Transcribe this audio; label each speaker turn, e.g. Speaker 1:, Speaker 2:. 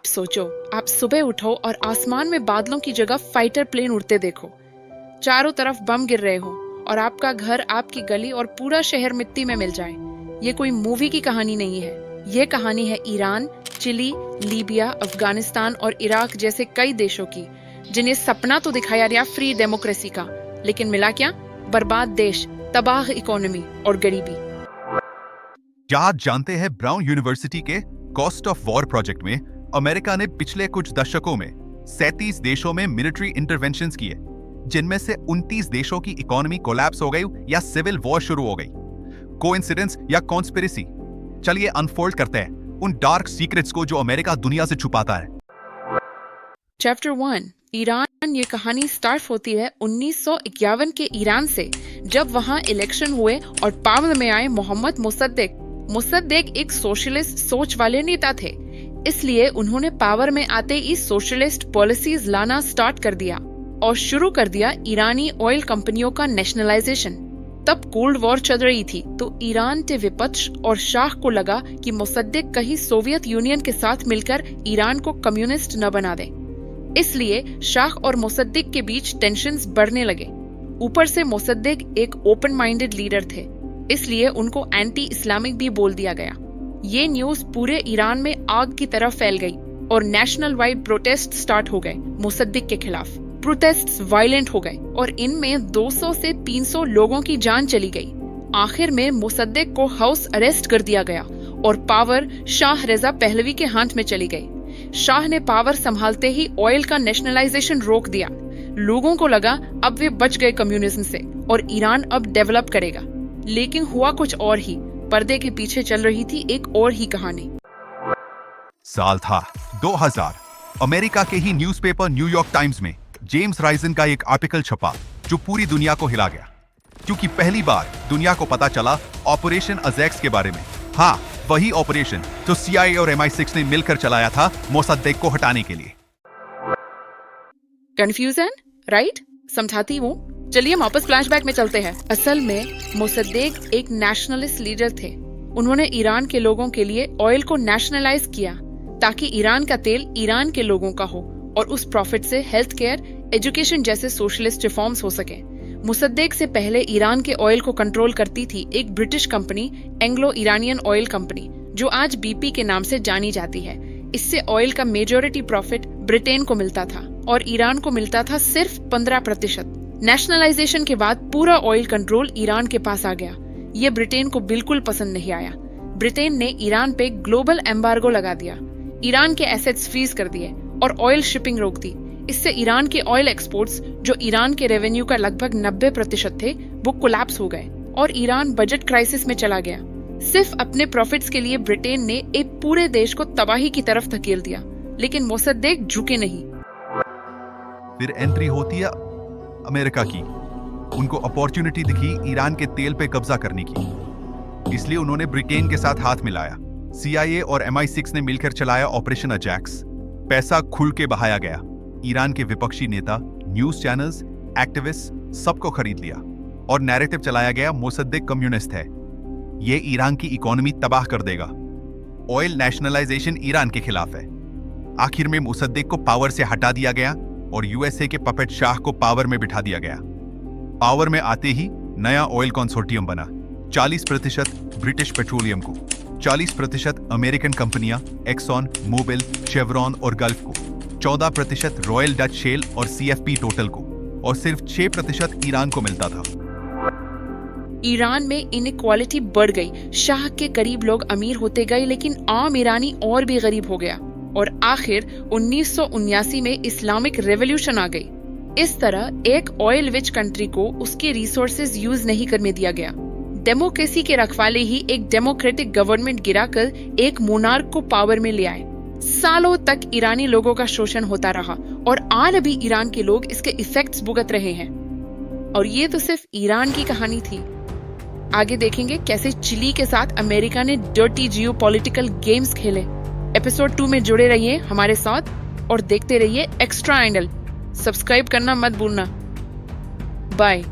Speaker 1: सोचो, आप सुबह उठो और आसमान में बादलों की जगह फाइटर प्लेन उड़ते देखो। चारों तरफ बम गिर रहे हो और आपका घर, आपकी गली और पूरा शहर मिट्टी में मिल जाए। ये कोई मूवी की कहानी नहीं है। ये कहानी है ईरान, चिली, लीबिया, अफगानिस्तान और इराक जैसे कई देशों की, जिन्हें सपना तो दिखाया गया फ्री डेमोक्रेसी का, लेकिन मिला क्या? बर्बाद देश, तबाह इकोनॉमी और गरीबी।
Speaker 2: क्या आप जानते हैं ब्राउन यूनिवर्सिटी के कॉस्ट ऑफ वॉर प्रोजेक्ट में अमेरिका ने पिछले कुछ दशकों में 37 देशों में मिलिट्री इंटरवेंशंस किए, जिनमें से 29 देशों की इकोनॉमी कोलैप्स हो गई या सिविल वॉर शुरू हो गई। कोइंसिडेंस या कॉन्स्पिरेसी? चलिए अनफोल्ड करते हैं उन डार्क सीक्रेट्स को जो अमेरिका दुनिया से छुपाता है।
Speaker 1: Chapter 1 Iran. ये कहानी स्टार्ट होती है 1951 के ईरान से, जब वहां इलेक्शन हुए और पावर में आए मोहम्मद मुसद्दिक। मुसद्दिक एक सोशलिस्ट सोच वाले नेता थे, इसलिए उन्होंने पावर में आते ही सोशलिस्ट पॉलिसीज लाना स्टार्ट कर दिया और शुरू कर दिया ईरानी ऑयल कंपनियों का नेशनलाइजेशन। तब कोल्ड वॉर चल रही थी, तो ईरान के विपक्ष और शाह को लगा कि मुसद्दिक कहीं सोवियत यूनियन के साथ मिलकर ईरान को कम्युनिस्ट न बना दे। इसलिए शाह और मुसद्दिक के बीच टेंशन्स बढ़ने लगे। ऊपर से मुसद्दिक एक ओपन माइंडेड लीडर थे, इसलिए उनको एंटी इस्लामिक भी बोल दिया गया। ये न्यूज पूरे ईरान में आग की तरह फैल गई और नेशनल वाइड प्रोटेस्ट स्टार्ट हो गए मुसद्दिक के खिलाफ। प्रोटेस्ट्स वायलेंट हो गए और इनमें 200 से 300 लोगों की जान चली गई। आखिर में मुसद्दिक को हाउस अरेस्ट कर दिया गया और पावर शाह रेजा पहलवी के हाथ में चली गई। शाह ने पावर संभालते ही ऑयल का नेशनलाइजेशन रोक दिया। लोगों को लगा अब वे बच गए कम्युनिज्म से और ईरान अब डेवलप करेगा, लेकिन हुआ कुछ और ही। पर्दे के पीछे चल रही थी एक और ही कहानी।
Speaker 2: साल था 2000। अमेरिका के ही न्यूज़पेपर न्यूयॉर्क टाइम्स में जेम्स राइजन का एक आर्टिकल छपा जो पूरी दुनिया को हिला गया, क्योंकि पहली बार दुनिया को पता चला ऑपरेशन अजैक्स के बारे में। हाँ, वही ऑपरेशन जो CIA और MI6 ने मिलकर चलाया था मोसद्देक को हटाने के लिए।
Speaker 1: Confusion, right? समझाती हूँ। चलिए वापस फ्लैशबैक में चलते हैं। असल में मुसद्दिक एक नेशनलिस्ट लीडर थे। उन्होंने ईरान के लोगों के लिए ऑयल को नेशनलाइज किया ताकि ईरान का तेल ईरान के लोगों का हो और उस प्रॉफिट से हेल्थ केयर, एजुकेशन जैसे सोशलिस्ट रिफॉर्म्स हो सके। मुसद्दिक से पहले ईरान के ऑयल को कंट्रोल करती थी एक British company, Anglo Iranian oil company, जो आज BP के नाम से जानी जाती है। इससे ऑयल का मेजॉरिटी प्रॉफिट ब्रिटेन को मिलता था और ईरान को मिलता था सिर्फ 15%। नेशनलाइजेशन के बाद पूरा ऑयल कंट्रोल ईरान के पास आ गया। ये ब्रिटेन को बिल्कुल पसंद नहीं आया। ब्रिटेन ने ईरान पे ग्लोबल एम्बार्गो लगा दिया, ईरान के एसेट्स फ्रीज कर दिए और ऑयल शिपिंग रोक दी। इससे ईरान के ऑयल एक्सपोर्ट्स, जो ईरान के रेवेन्यू का लगभग 90% थे, वो कोलैप्स हो गए और ईरान बजट क्राइसिस में चला गया। सिर्फ अपने प्रॉफिट्स के लिए ब्रिटेन ने एक पूरे देश को तबाही की तरफ धकेल दिया, लेकिन मुसद्दिक झुके नहीं।
Speaker 2: फिर एंट्री होती है अमेरिका की। उनको अपॉर्चुनिटी दिखी ईरान के तेल पे कब्जा करने की, इसलिए उन्होंने ब्रिटेन के साथ हाथ मिलाया। CIA और MI6 ने मिलकर चलाया ऑपरेशन अजैक्स। पैसा खुल के बहाया गया। ईरान के विपक्षी नेता, न्यूज चैनल्स, एक्टिविस्ट सबको खरीद लिया और नैरेटिव चलाया गया मुसद्दिक कम्युनिस्ट है, ये ईरान की इकोनॉमी तबाह कर देगा। ऑयल नेशनलाइजेशन ईरान के खिलाफ है। आखिर में मुसद्दिक को पावर से हटा दिया गया और USA के पपेट शाह को पावर में बिठा दिया गया। पावर में आते ही नया ऑयल कंसोर्टियम बना। 40% ब्रिटिश पेट्रोलियम को, 40% अमेरिकन कंपनियां एक्सॉन, मोबिल, शेवरॉन और गल्फ को, 14% रॉयल डच शेल और CFP टोटल को, और सिर्फ 6% ईरान को मिलता था।
Speaker 1: ईरान में इनइक्वालिटी बढ़ गई। शाह के करीब लोग अमीर होते गए, लेकिन आम ईरानी और भी गरीब हो गया और आखिर 1979 में इस्लामिक रेवोल्यूशन आ गई। इस तरह एक ऑयल रिच कंट्री को उसके रिसोर्सेज यूज नहीं करने दिया गया। डेमोक्रेसी के रखवाले ही एक डेमोक्रेटिक गवर्नमेंट गिराकर एक मोनार्क को पावर में ले आए। सालों तक ईरानी लोगों का शोषण होता रहा और आज भी ईरान के लोग इसके इफेक्ट्स भुगत रहे हैं। और ये तो सिर्फ ईरान की कहानी थी। आगे देखेंगे कैसे चिली के साथ अमेरिका ने डर्टी जियोपॉलिटिकल गेम्स खेले। एपिसोड 2 में जुड़े रहिए हमारे साथ और देखते रहिए एक्स्ट्रा एंगल। सब्सक्राइब करना मत भूलना। बाय।